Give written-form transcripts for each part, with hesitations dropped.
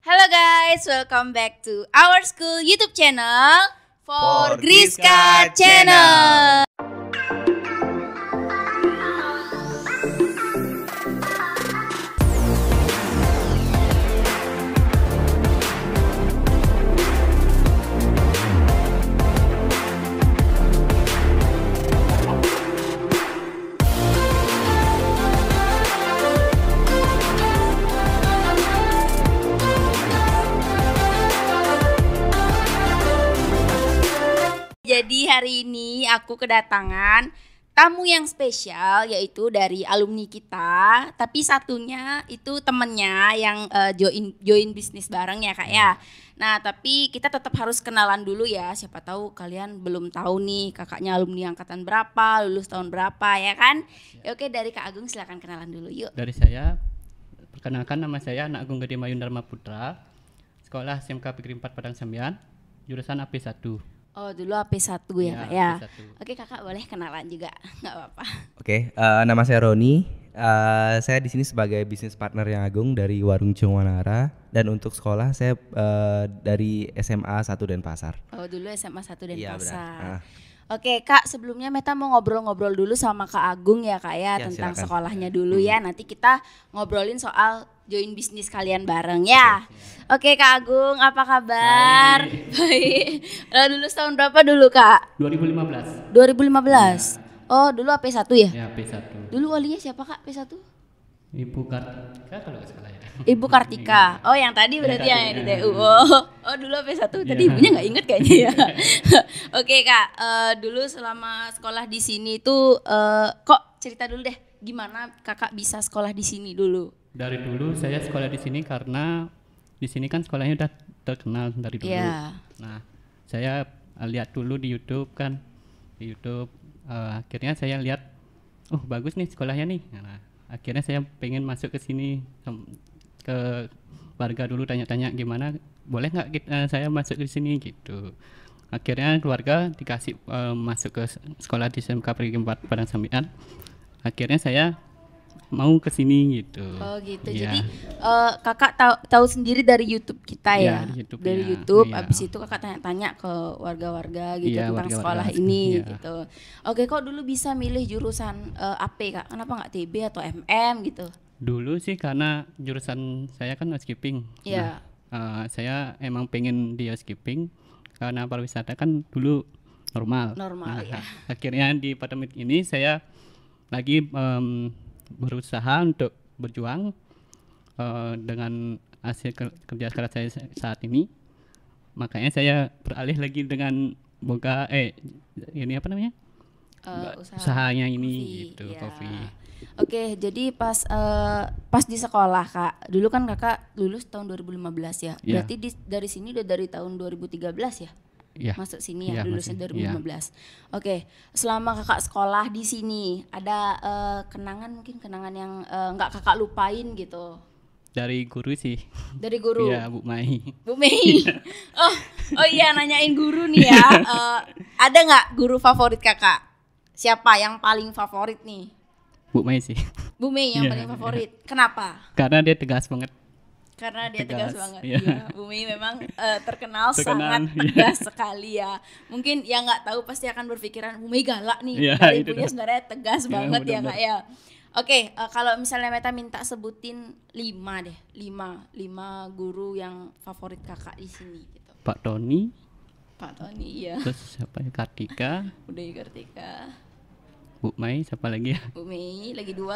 Halo guys, welcome back to our school YouTube channel for Griska Channel. Jadi hari ini aku kedatangan tamu yang spesial, yaitu dari alumni kita. Tapi satunya itu temennya yang join bisnis bareng ya kak ya. Nah tapi kita tetap harus kenalan dulu ya. Siapa tahu kalian belum tahu nih kakaknya alumni angkatan berapa, lulus tahun berapa ya kan. Ya, oke, dari Kak Agung silakan kenalan dulu yuk. Dari saya, perkenalkan nama saya Anak Agung Gede Mayun Dharma Putra, sekolah SMK Negeri 4 Padang Sambian, jurusan AP1. Oh dulu AP1 ya kak ya. AP1. Oke kakak boleh kenalan juga, nggak apa-apa. Oke, nama saya Roni. Saya di sini sebagai bisnis partner yang Agung dari Warung Cungwanara, dan untuk sekolah saya dari SMA 1 Denpasar. Oh dulu SMA 1 Iya, Denpasar. benar. Oke kak, sebelumnya Meta mau ngobrol-ngobrol dulu sama Kak Agung ya kak ya, Ya, tentang silakan. sekolahnya dulu ya. Nanti kita ngobrolin soal join bisnis kalian bareng ya. Oke Kak Agung, apa kabar? Baik. Lulus tahun berapa dulu Kak? 2015. 2015. Oh dulu AP1 ya? Ya, AP1. Dulu walinya siapa Kak P1? Ibu Kartika kalau nggak salah ya. Ibu Kartika. Oh yang tadi berarti Ya, yang di tadi, TU. Oh dulu AP1. Tadi Iya. ibunya nggak inget kayaknya ya. Oke Kak, dulu selama sekolah di sini tuh kok cerita dulu deh, gimana Kakak bisa sekolah di sini dulu? Dari dulu saya sekolah di sini karena di sini kan sekolahnya udah terkenal dari dulu. Iya. Nah, saya lihat dulu di YouTube kan. Di YouTube akhirnya saya lihat, oh bagus nih sekolahnya nih. Nah, akhirnya saya pengen masuk ke sini, ke warga dulu tanya-tanya gimana, boleh nggak saya masuk ke sini gitu. Akhirnya keluarga dikasih masuk ke sekolah di SMK Negeri 4 Padang Sambian. Akhirnya saya mau ke sini gitu. Oh gitu. Iya. Jadi Kakak tahu sendiri dari YouTube kita ya. Iya, di YouTube, dari ya. YouTube. Iya. Abis itu Kakak tanya-tanya ke warga-warga gitu Iya, tentang warga-warga. sekolah ini Iya. gitu. Oke, kok dulu bisa milih jurusan AP Kak? Kenapa nggak TB atau MM gitu? Dulu sih karena jurusan saya kan housekeeping. Iya. Nah, saya emang pengen di housekeeping karena pariwisata kan dulu normal. Normal, ya. Akhirnya di pandemi ini saya lagi berusaha untuk berjuang dengan hasil kerja keras saya saat ini. Makanya saya beralih lagi dengan ini apa namanya? Usahanya ini Kopi, gitu, ya. kopi. Oke, jadi pas di sekolah Kak, dulu kan Kakak lulus tahun 2015 ya. Iya. Berarti dari sini udah dari tahun 2013 ya? Iya. Masuk sini ya, Iya, lulusnya masih. 2015. Oke, selama Kakak sekolah di sini ada kenangan yang nggak Kakak lupain gitu Dari guru sih. dari guru? Iya, Bu Mai. Bu Mei. Oh iya, nanyain guru nih ya. Ada nggak guru favorit Kakak? Siapa yang paling favorit nih? Bu Mai sih. Bu Mei yang Iya, paling favorit. Kenapa? Karena dia tegas banget. Karena dia tegas Tegas, banget. iya. Iya, Bu Mei memang terkenal Terkenal, sangat iya. tegas sekali ya. Mungkin yang nggak tahu pasti akan berpikiran Bu Mei galak nih. Iya, Dari itu ibunya dah. sebenarnya tegas Iya, banget ya benar-benar. Kak ya. Oke, kalau misalnya Meta minta sebutin 5 deh, 5 guru yang favorit Kakak di sini gitu. Pak Tony, Pak Tony ya. terus siapa ya, Kartika, Udah Kartika. Bu Mai, siapa lagi ya? Bu Mei lagi 2.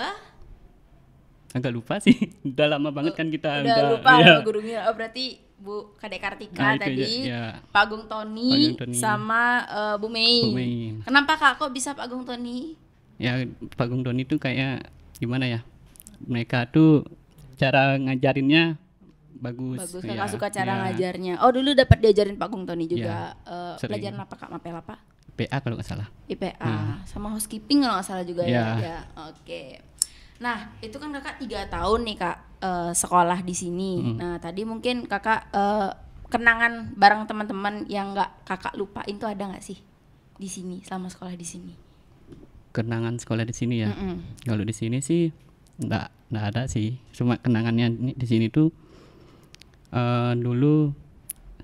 Agak lupa sih. Udah lama banget kan kita Udah lupa iya. sama gurunya. Oh berarti Bu Kadek Kartika Nah, itu tadi, ya. Pak Agung Tony, Pak Agung Tony. sama Bu Mei. Bu Mei. Kenapa Kak kok bisa Pak Agung Tony? Ya, Pak Gung Doni tuh kayak gimana ya? Mereka tuh cara ngajarinnya bagus. Bagus, ya. Kakak suka cara Ya. ngajarnya. Oh dulu dapat diajarin Pak Agung Tony juga. sering. Pelajaran apa Kak? Mapel apa? PA kalau nggak salah. IPA sama housekeeping kalau nggak salah juga ya. Ya. Ya, oke. Nah itu kan Kakak 3 tahun nih Kak sekolah di sini. Nah tadi mungkin Kakak kenangan bareng teman-teman yang nggak Kakak lupain tuh ada nggak sih di sini selama sekolah di sini? Kenangan sekolah di sini ya. Mm-mm. Kalau di sini sih nggak ada sih. Cuma kenangannya di sini tuh Dulu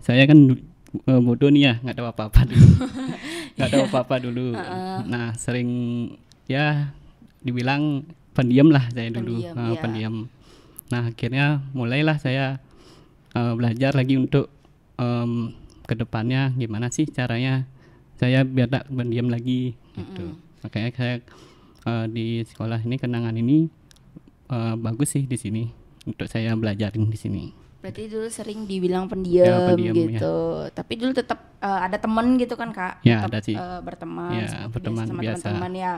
saya kan bodoh nih ya, nggak tahu apa-apa dulu. Nggak tahu apa-apa dulu. Nah, sering ya dibilang pendiam lah saya dulu, Pendiam, iya. pendiam. Nah, akhirnya mulailah saya belajar lagi untuk kedepannya gimana sih caranya saya biar tak pendiam lagi gitu. Makanya saya di sekolah ini, kenangan ini bagus sih di sini untuk saya belajarin di sini. Berarti dulu sering dibilang Ya, pendiam pendiam, gitu. Tapi dulu tetap ada temen gitu kan Kak? Ya, Tetap, ada sih. Berteman, Ya, seperti berteman sama biasa. teman-teman ya.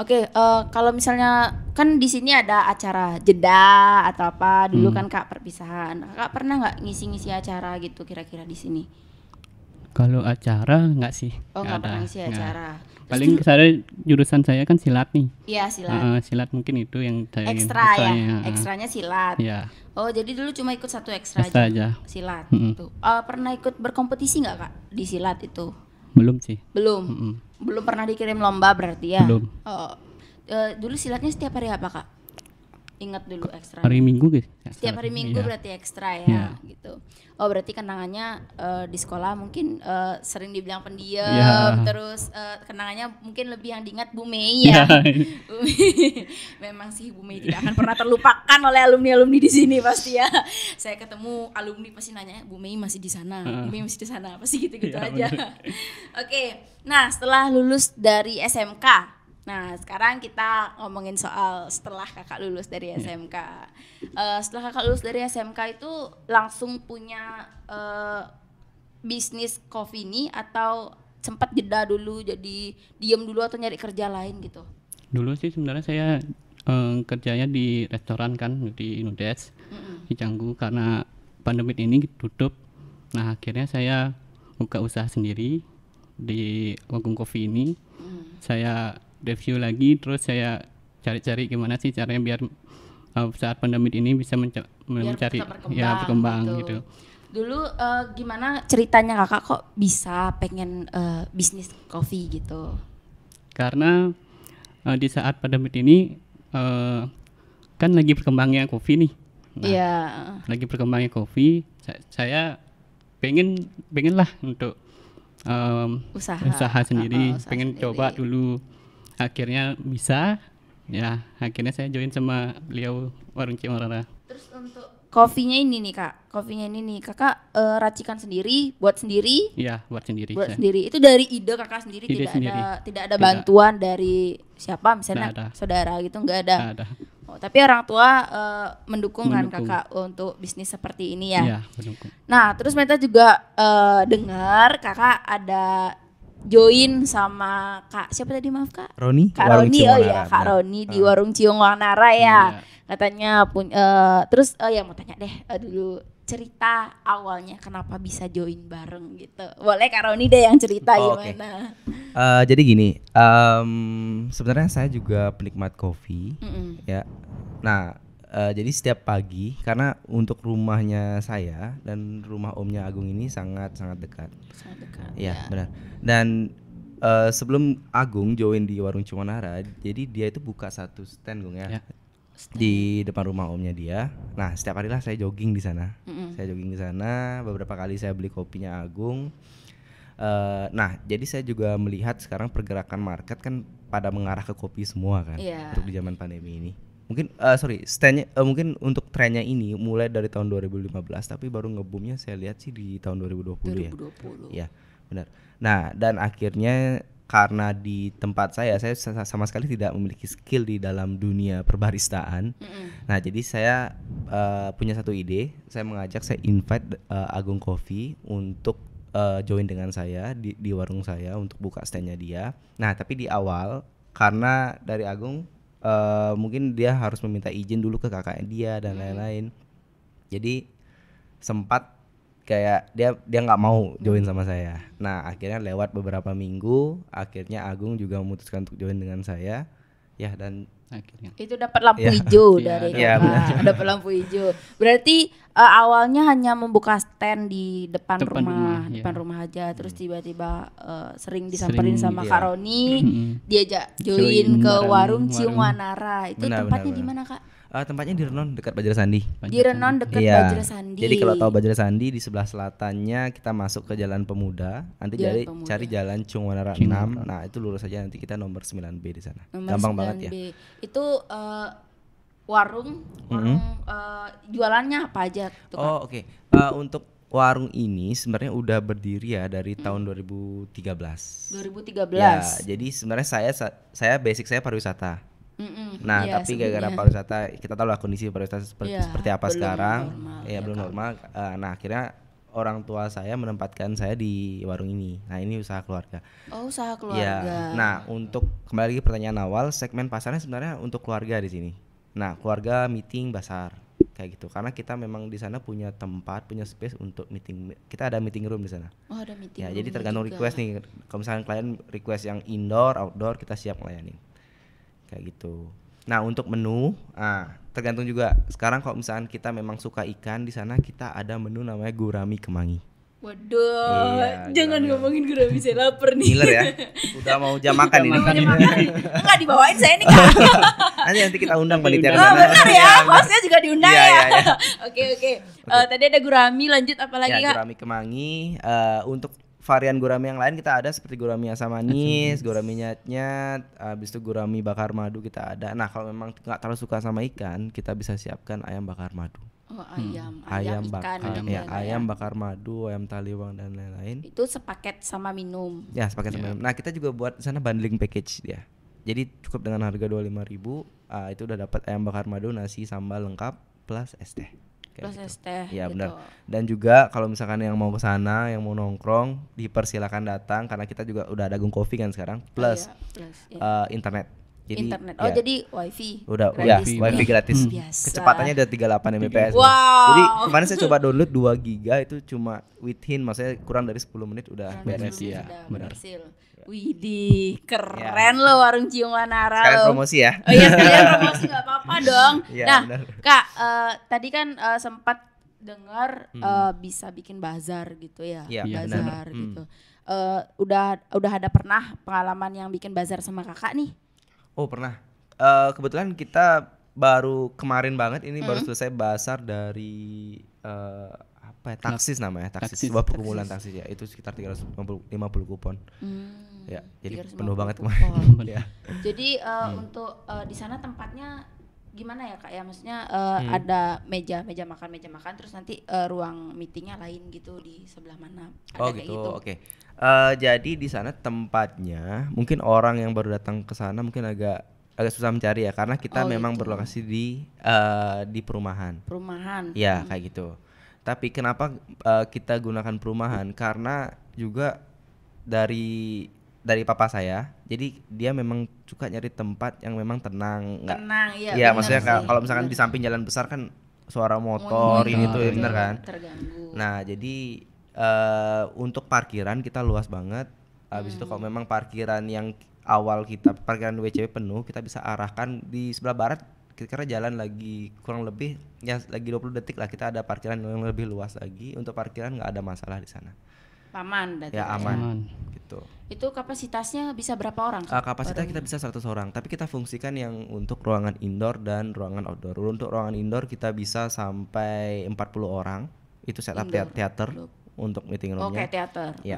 Oke, kalau misalnya kan di sini ada acara jeda atau apa dulu kan Kak, perpisahan. Kakak pernah nggak ngisi-ngisi acara gitu kira-kira di sini? Kalau acara nggak sih? Oh, nggak pernah ngisi nggak. acara. Terus Paling saya jurusan saya kan silat nih. Iya, silat. Silat mungkin itu yang saya Ekstra ya, ekstranya, ekstranya silat. Ya, Oh, jadi dulu cuma ikut satu ekstra ekstra aja. aja. Silat. Mm-mm. Tuh. Pernah ikut berkompetisi nggak Kak di silat itu? Belum sih. Belum. Mm-mm. Belum pernah dikirim lomba berarti ya? Belum. Oh. Dulu silatnya setiap hari apa Kak? Ingat dulu ekstra. Hari Minggu guys. Setiap hari Minggu Iya. berarti ekstra ya, Iya. gitu. Oh, berarti kenangannya di sekolah mungkin sering dibilang pendiam, Iya. terus kenangannya mungkin lebih yang diingat Bu Mei ya. Bu Mei. Memang sih Bu Mei tidak akan pernah terlupakan oleh alumni-alumni di sini pasti ya. Saya ketemu alumni pasti nanya, Bu Mei masih di sana, Bu Mei masih di sana, pasti gitu-gitu Iya, aja. Oke, nah setelah lulus dari SMK, nah sekarang kita ngomongin soal setelah kakak lulus dari SMK. Setelah kakak lulus dari SMK itu langsung punya bisnis coffee ini atau sempat jeda dulu jadi diem dulu atau nyari kerja lain gitu? Dulu sih sebenarnya saya kerjanya di restoran kan, di Inudes, di Canggu, karena pandemi ini tutup. Nah, akhirnya saya buka usaha sendiri di Wagung Coffee ini. Saya review lagi, terus saya cari-cari gimana sih caranya biar saat pandemi ini bisa Biar mencari bisa ya berkembang gitu. Dulu gimana ceritanya kakak kok bisa pengen bisnis coffee gitu? Karena di saat pandemi ini kan lagi berkembangnya kopi nih. Nah, Iya. lagi berkembangnya kopi, saya pengen lah untuk usaha sendiri, usaha pengen sendiri. coba dulu. Akhirnya bisa, ya akhirnya saya join sama beliau Warung Cimarara. Terus untuk kopinya ini nih kak, kakak racikan sendiri, buat sendiri, Iya, buat sendiri. buat saya. sendiri. Itu dari ide kakak sendiri, Ide tidak sendiri. ada Tidak. bantuan dari siapa, misalnya Nggak ada. saudara gitu, nggak ada. Ada. Oh, tapi orang tua mendukung kan Mendukung. kakak untuk bisnis seperti ini ya. Iya, mendukung. Nah, terus Meta juga dengar kakak ada join sama Kak siapa tadi, maaf Kak? Roni, Kak Warung Roni, Cium oh Wanara, iya Kak benar. Roni di Warung Cium Wanara ya. Iya. Katanya terus ya mau tanya deh dulu cerita awalnya kenapa bisa join bareng gitu. Boleh Kak Roni deh yang cerita Oh, oke. gimana? Jadi gini, sebenarnya saya juga penikmat kopi, ya. Nah, jadi setiap pagi, karena untuk rumahnya saya dan rumah omnya Agung ini sangat dekat. Sangat dekat. Iya, benar. Dan sebelum Agung join di Warung Cimonara, jadi dia itu buka satu stand Gung ya. Ya. Di depan rumah omnya dia. Nah, setiap hari lah saya jogging di sana. Saya jogging di sana, beberapa kali saya beli kopinya Agung. Nah, jadi saya juga melihat sekarang pergerakan market kan pada mengarah ke kopi semua kan, Iya. untuk di zaman pandemi ini. Mungkin standnya mungkin untuk trennya ini mulai dari tahun 2015, tapi baru ngebumnya saya lihat sih di tahun 2020 ya. 2020. Iya, benar. Nah, dan akhirnya karena di tempat saya sama sekali tidak memiliki skill di dalam dunia perbaristaan. Nah, jadi saya punya satu ide. Saya invite Agung Coffee untuk join dengan saya di warung saya untuk buka standnya dia. Nah, tapi di awal karena dari Agung mungkin dia harus meminta izin dulu ke kakaknya dia dan lain-lain. Jadi sempat kayak dia nggak mau join sama saya. Nah, akhirnya lewat beberapa minggu, akhirnya Agung juga memutuskan untuk join dengan saya. Ya, dan akhirnya. Itu dapat lampu Iya. hijau Iya, dari iya, kakak. Dapat lampu hijau. Berarti awalnya hanya membuka stand di depan Depan rumah, rumah, iya. depan rumah aja. Terus tiba-tiba sering disamperin sama iya. Kak Roni, diajak join Join ke bareng warung warung. Ciung Wanara. Itu Benar, tempatnya benar, di mana, Kak? Tempatnya di Renon dekat Bajra Sandi. Di Renon dekat Iya. Bajra Sandi. Jadi kalau tahu Bajra Sandi di sebelah selatannya kita masuk ke Jalan Pemuda, nanti Jalan dari Pemuda. cari Jalan Ciung Wanara 6. Nah, itu lurus aja nanti kita nomor 9B di sana. Nomor Gampang 9B. banget ya. Itu warung jualannya apa aja tuh, Kak? Oh, oke. Untuk warung ini sebenarnya udah berdiri ya dari tahun 2013. 2013. Ya, jadi sebenarnya saya basic saya pariwisata. Nah, Iya, tapi gara-gara sebelumnya. pariwisata kita tahu lah kondisi pariwisata Iya, seperti apa belum sekarang. normal, Ya, ya belum kan. normal. Nah, akhirnya orang tua saya menempatkan saya di warung ini. Nah, ini usaha keluarga. Oh, usaha Ya. keluarga. Nah, untuk kembali lagi pertanyaan awal, segmen pasarnya sebenarnya untuk keluarga di sini. Nah, keluarga meeting bazar kayak gitu. Karena kita memang di sana punya tempat, punya space untuk meeting. Kita ada meeting room di sana. Oh, ada meeting. Ya, jadi room-nya tergantung juga. request nih. Kalau misalnya klien request yang indoor, outdoor, kita siap melayani. Kayak gitu. Nah, untuk menu, tergantung juga. Sekarang kalau misalnya kita memang suka ikan, di sana kita ada menu namanya gurami kemangi. Waduh, Iya, jangan gurami. ngomongin gurami, saya lapar nih. Ngiler ya? Udah mau jam makan ini. Enggak dibawain saya nih, Kak. Nanti kita undang panitia. Oh, benar ya. Hostnya juga diundang Iya, ya. iya, iya. Oke. Tadi ada gurami, lanjut apa lagi, Ya, Kak? gurami kemangi. Untuk varian gurami yang lain kita ada seperti gurami asam manis, gurami nyat-nyat, habis itu gurami bakar madu kita ada. Nah, kalau memang nggak terlalu suka sama ikan, kita bisa siapkan ayam bakar madu. Oh, ayam Ayam ikan bakar, gitu ya, Kak, ayam bakar madu, ayam taliwang dan lain-lain. Itu sepaket sama minum. Ya, sepaket sama. Nah, kita juga buat di sana bundling package dia. Jadi cukup dengan harga 25.000, itu udah dapat ayam bakar madu, nasi, sambal lengkap plus es teh. Kayak Plus gitu. es teh. Iya, gitu. benar. Dan juga kalau misalkan yang mau ke sana, yang mau nongkrong, dipersilakan datang karena kita juga udah ada Gung Coffee kan sekarang, plus Oh, iya, plus ya. internet. Jadi internet. Oh, ya, jadi wifi. udah gratis. ya wifi gratis. Biasa. Kecepatannya udah 38 Mbps. Wow. Jadi kemarin saya coba download 2 giga itu cuma within, maksudnya kurang dari 10 menit udah beres. ya, Sudah benar. berhasil. Widih, keren loh warung Ciung Wanara Sekalian loh. promosi ya. Oh iya, sekalian promosi nggak apa-apa dong. Iya, Nah, benar. Kak, tadi kan sempat dengar bisa bikin bazar gitu ya, Iya, bazar benar. gitu. Udah ada pernah pengalaman yang bikin bazar sama kakak nih? Oh, pernah. Kebetulan kita baru kemarin banget ini baru selesai basar dari apa ya, taksis namanya, taksis, Taksis. sebuah perkumpulan taksis ya, itu sekitar 350 kupon. Ya, jadi 350 penuh banget kupon. kemarin. Ya. Jadi untuk di sana tempatnya gimana ya Kak ya? Maksudnya ada meja makan terus nanti ruang meetingnya lain gitu di sebelah mana? Ada Oh kayak gitu, oke. Jadi di sana tempatnya mungkin orang yang baru datang ke sana mungkin agak susah mencari ya, karena kita Oh, memang gitu. berlokasi di perumahan. Perumahan. Ya kayak gitu. Tapi kenapa kita gunakan perumahan? Karena juga dari papa saya. Jadi dia memang suka nyari tempat yang memang tenang, nggak. Tenang, iya. Iya, bener maksudnya sih, kalau misalkan bener di samping jalan besar kan suara motor ini tuh, Motor, bener kan? terganggu. Nah, jadi untuk parkiran kita luas banget. Habis itu kalau memang parkiran yang awal kita parkiran WCW penuh, kita bisa arahkan di sebelah barat. Kira-kira jalan lagi kurang lebih ya lagi 20 detik lah, kita ada parkiran yang lebih luas lagi. Untuk parkiran nggak ada masalah di sana. Paman berarti Ya Kak, aman Aman. gitu. Itu kapasitasnya bisa berapa orang? Kak? Kapasitas kita bisa 100 orang, tapi kita fungsikan yang untuk ruangan indoor dan ruangan outdoor. Untuk ruangan indoor kita bisa sampai 40 orang. Itu setup Indoor. teater untuk meeting Oh, roomnya. kayak teater. Ya.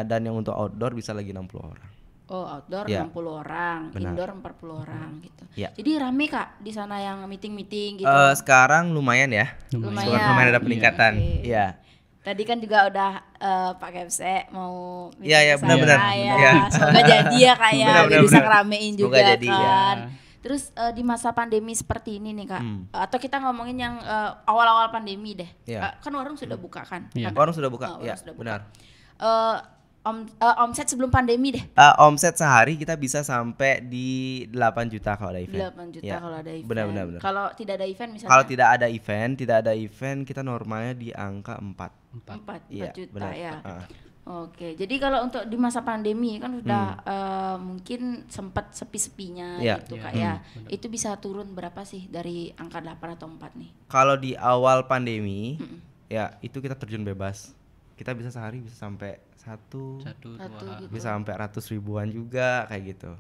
Dan yang untuk outdoor bisa lagi 60 orang. Oh, outdoor Ya. 60 orang, Benar. indoor 40 orang gitu. Ya. Jadi rame Kak di sana yang meeting-meeting gitu. Sekarang lumayan ya. Lumayan ada peningkatan. Oke. Iya. Tadi kan juga udah Pak KFC mau meeting Iya, iya, ke benar-benar. sana ya. Iya. Semoga jadi ya Kak ya, Benar, biar bisa benar. ngeramein Semoga juga jadi, ya. kan. Terus di masa pandemi seperti ini nih Kak, atau kita ngomongin yang awal-awal pandemi deh. Iya. Kan warung sudah buka kan? Iya. Warung sudah buka. Oh, Ya, warung sudah buka. benar. Omset sebelum pandemi deh. Omset sehari kita bisa sampai di 8 juta kalau ada event. 8 juta Ya, kalau ada event. benar. Kalau tidak ada event misalnya Kalau tidak ada event kita normalnya di angka 4. 4 Iya, juta benar. ya. Oke, jadi kalau untuk di masa pandemi kan udah mungkin sempat sepi-sepinya Iya. gitu Iya. Kak ya. Itu bisa turun berapa sih dari angka 8 atau 4 nih? Kalau di awal pandemi, ya itu kita terjun bebas. Kita bisa sehari bisa sampai satu Satu Satu dua gitu. bisa sampai ratus ribuan juga kayak gitu.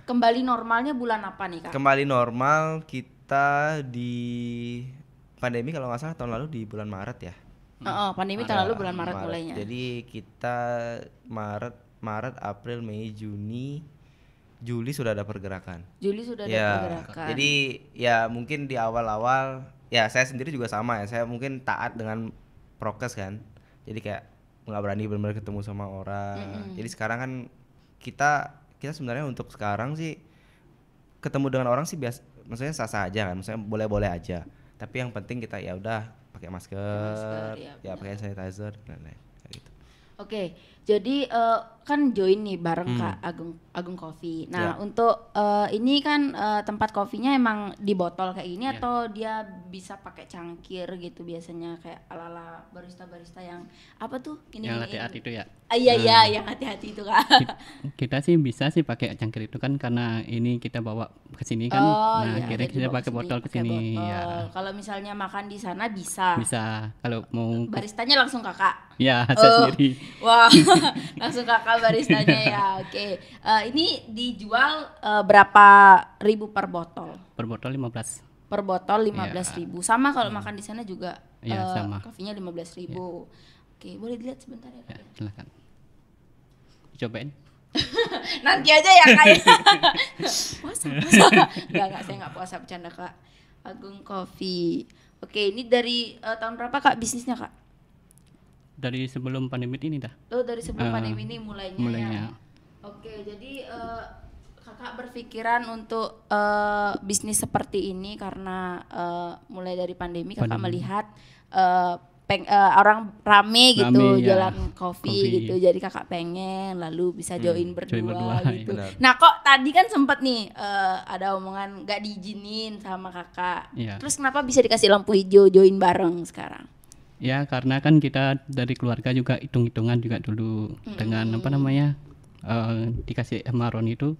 Kembali normalnya bulan apa nih Kak? Kembali normal kita di pandemi kalau nggak salah tahun lalu di bulan Maret ya. Pandemi tahun lalu bulan Maret mulainya. Jadi kita Maret, April, Mei, Juni, Juli sudah ada pergerakan. Juli sudah ada Ya, pergerakan. jadi ya mungkin di awal-awal ya saya sendiri juga sama ya. Saya mungkin taat dengan prokes kan. Jadi kayak nggak berani benar-benar ketemu sama orang. Jadi sekarang kan kita sebenarnya untuk sekarang sih ketemu dengan orang sih biasa, maksudnya sah-sah aja kan. Maksudnya boleh-boleh aja. Tapi yang penting kita ya udah pakai masker, ya, pakai sanitizer dan lain-lain kayak gitu. Oke, jadi kan join nih bareng Kak Agung Coffee. Nah, Ya. untuk ini kan tempat kopinya emang di botol kayak gini atau dia bisa pakai cangkir gitu biasanya kayak ala-ala barista-barista yang apa tuh? yang latte art itu ya. Iya, yang hati-hati itu Kak. Kita sih bisa sih pakai cangkir itu kan karena ini kita bawa ke sini kan. Nah, akhirnya jadi kita bawa pakai kesini, botol ke pakai sini botol. ya. Kalau misalnya makan di sana bisa. Bisa kalau mau Baristanya langsung Kakak. ya saya sendiri. Wah, langsung Kakak baristanya ya. Oke. Ini dijual berapa ribu per botol? Per botol 15. Per botol 15.000. Sama kalau makan di sana juga Iya, sama. kopinya 15.000. Oke, boleh dilihat sebentar ya Kak. Ya, silakan. Cobain. Nanti aja ya Kak. Puasa. Enggak, saya enggak puasa, bercanda Kak. Agung Coffee. Oke, ini dari tahun berapa Kak bisnisnya Kak? Dari sebelum pandemi ini dah. Oh, dari sebelum pandemi ini mulainya. mulainya. Ya. Oke, jadi Kakak berpikiran untuk bisnis seperti ini karena mulai dari pandemi Kakak melihat orang rame gitu Rame, ya. jualan kopi gitu, jadi Kakak pengen lalu bisa join berdua berdua, gitu. benar. Nah, kok tadi kan sempet nih ada omongan nggak diizinin sama Kakak. Iya. Terus kenapa bisa dikasih lampu hijau join bareng sekarang? Ya karena kan kita dari keluarga juga hitung-hitungan juga dulu dengan apa namanya dikasih Maron itu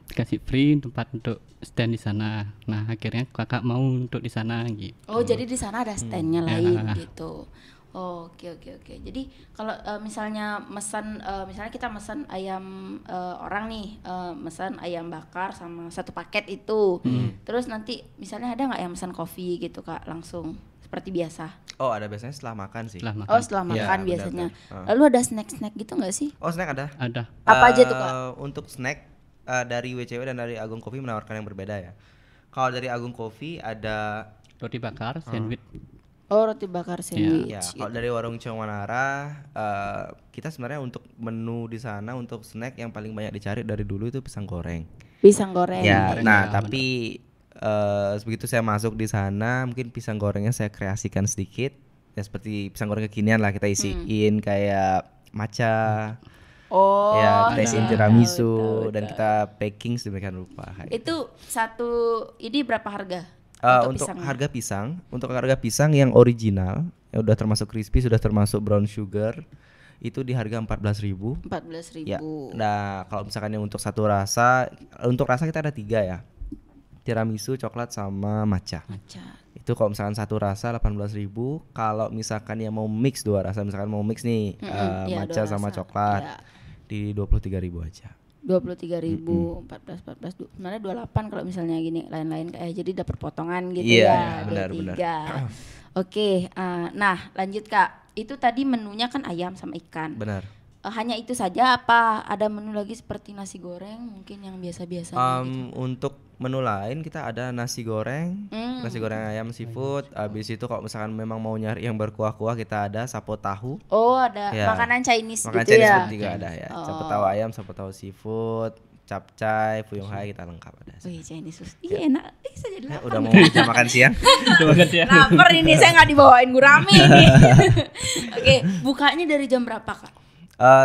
dikasih free tempat untuk stand di sana. Nah akhirnya kakak mau untuk di sana gitu. Oh, jadi di sana ada standnya Ya. lain gitu. Oh, oke. Jadi kalau misalnya misalnya kita mesen ayam orang nih, mesen ayam bakar sama satu paket itu. Terus nanti misalnya ada nggak yang mesen kopi gitu Kak langsung seperti biasa? Oh, ada biasanya setelah makan sih. Setelah makan. Oh, setelah Iya, makan benar, biasanya. benar. Lalu ada snack-snack gitu nggak sih? Oh, snack ada. Ada Apa aja tuh, Kak? Untuk snack dari WCW dan dari Agung Coffee menawarkan yang berbeda ya. Kalau dari Agung Coffee ada roti bakar, sandwich. Oh, roti bakar sandwich. ya, kalau dari Warung Ciong Manara kita sebenarnya untuk menu di sana untuk snack yang paling banyak dicari dari dulu itu pisang goreng. Pisang goreng. Ya, goreng, nah ya, tapi begitu saya masuk di sana mungkin pisang gorengnya saya kreasikan sedikit. Ya seperti pisang goreng kekinian lah, kita isiin kayak matcha. Oh, Ya, kita isiin tiramisu tahu, dan tahu. kita packing sedemikian rupa. kayak gitu. Itu satu ini berapa harga? Untuk pisangnya? harga pisang yang original, yang udah termasuk crispy, sudah termasuk brown sugar, itu di harga 14.000. 14.000. Ya. Nah, kalau misalkan yang untuk untuk rasa kita ada 3 ya. Tiramisu, coklat sama matcha. Matcha. Itu kalau misalkan satu rasa 18.000. Kalau misalkan yang mau mix 2 rasa, misalkan mau mix nih iya, matcha 2 sama rasa. coklat Iya. di 23.000 aja. 23.000, 14, sebenarnya 28 kalau misalnya gini lain-lain kayak jadi dapat potongan gitu Iya, ya. benar, 23. Oke, nah lanjut Kak. Itu tadi menunya kan ayam sama ikan. Benar. Hanya itu saja apa ada menu lagi seperti nasi goreng mungkin yang biasa-biasa gitu? Untuk menu lain kita ada nasi goreng, nasi goreng ayam seafood. Habis itu kalau misalkan memang mau nyari yang berkuah-kuah kita ada sapo tahu. Oh, ada Ya. makanan Chinese Makan gitu Chinese ya. food juga ada ya. Sapo tahu ayam, sapo tahu seafood, capcay, fuyung hai kita lengkap ada. Wih, Chinese food. Iya enak. Saya jadi Ya, lapar. udah mau jam makan siang. Lapar ini saya nggak dibawain gurame ini. Oke, bukanya dari jam berapa Kak?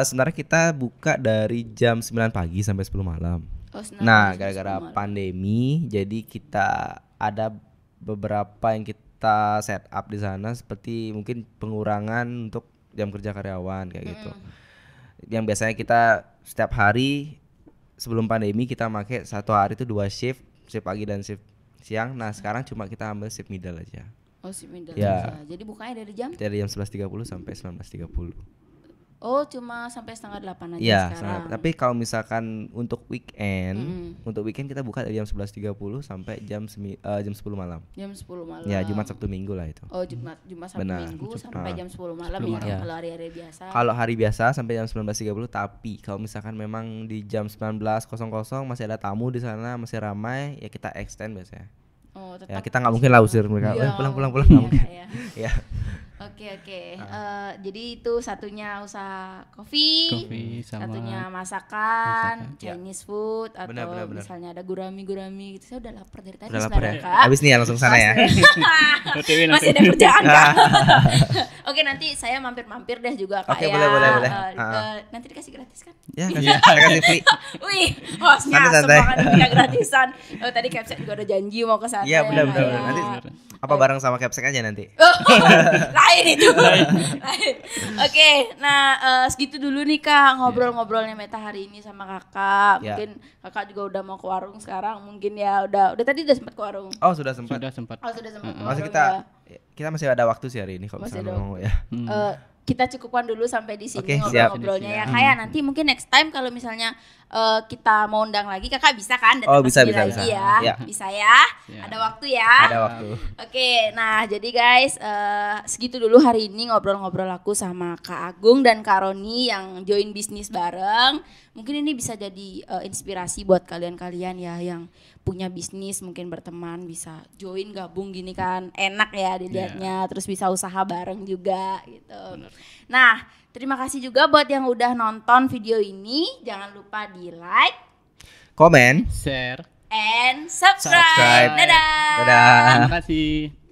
Sebenarnya kita buka dari jam 9 pagi sampai 10 malam. Oh, senang Nah, banget gara-gara sama. pandemi, jadi kita ada beberapa yang kita set up di sana, seperti mungkin pengurangan untuk jam kerja karyawan kayak gitu. yang biasanya kita setiap hari sebelum pandemi kita pakai satu hari itu 2 shift pagi dan shift siang. Nah sekarang cuma kita ambil shift middle aja. Oh, shift middle Ya. aja. Jadi bukanya dari jam? Dari jam 11.30 sampai 19.30. Oh, cuma sampai setengah 8 aja Iya, sekarang. tapi kalau misalkan untuk weekend, kita buka dari jam 11.30 sampai jam 10 malam. Jam 10 malam. Ya, Jumat Sabtu Minggu lah itu. Oh, Jumat Sabtu Benar. Minggu sampai jam 10 malam 10 ya malam. kalau hari-hari biasa. Kalau hari biasa sampai jam 19.30, tapi kalau misalkan memang di jam 19.00 masih ada tamu di sana, masih ramai, ya kita extend biasanya. Oh, Ya, tetap. kita nggak mungkin lah usir mereka. Iya. Pulang nggak Iya, mungkin. iya. Ya. Oke. Jadi itu satunya usaha kopi, Kopi sama satunya masakan, masakan. Chinese food atau Benar. misalnya ada gurami gitu. Saya udah lapar dari tadi Udah lapar ya. sebenarnya, Kak. Habis nih ya langsung sana ya. OTW Masih langsung. ada kerjaan, Kak. Oke, nanti saya mampir-mampir deh juga, Kak. Oke, ya. boleh. Nanti dikasih gratis kan? Ya, saya kasih free. Wih, hostnya Santai-santai. semua kan tidak gratisan. Oh, tadi Capsek juga ada janji mau ke sana. Iya, benar. Kak, ya. Nanti apa bareng sama Capsek aja nanti. Lain itu. Lain. Oke, nah segitu dulu nih Kak ngobrol-ngobrolnya Meta hari ini sama Kakak. Ya. Mungkin Kakak juga udah mau ke warung sekarang, mungkin ya udah tadi udah sempat ke warung. Oh, sudah sempat. Sudah sempat. Oh, sudah sempat ke Masih warung kita masih ada waktu sih hari ini kalau Masih misalnya ada ngomong ya. kita cukupkan dulu sampai di sini Oke, siap. ngobrol-ngobrolnya ya kayak nanti mungkin next time kalau misalnya kita mau undang lagi Kakak bisa kan datang Oh, ke bisa, sini bisa, lagi bisa. ya. Ya. Bisa ya. Ya. Ada waktu ya. Ada waktu. Oke, nah jadi guys segitu dulu hari ini ngobrol-ngobrol aku sama Kak Agung dan Kak Roni yang join bisnis bareng. Mungkin ini bisa jadi inspirasi buat kalian-kalian ya yang punya bisnis mungkin berteman bisa join gabung gini kan enak ya dilihatnya terus bisa usaha bareng juga gitu. Nah terima kasih juga buat yang udah nonton video ini, jangan lupa di like Komen. Share. and subscribe. Subscribe. Dadah. Dadah. Terima kasih.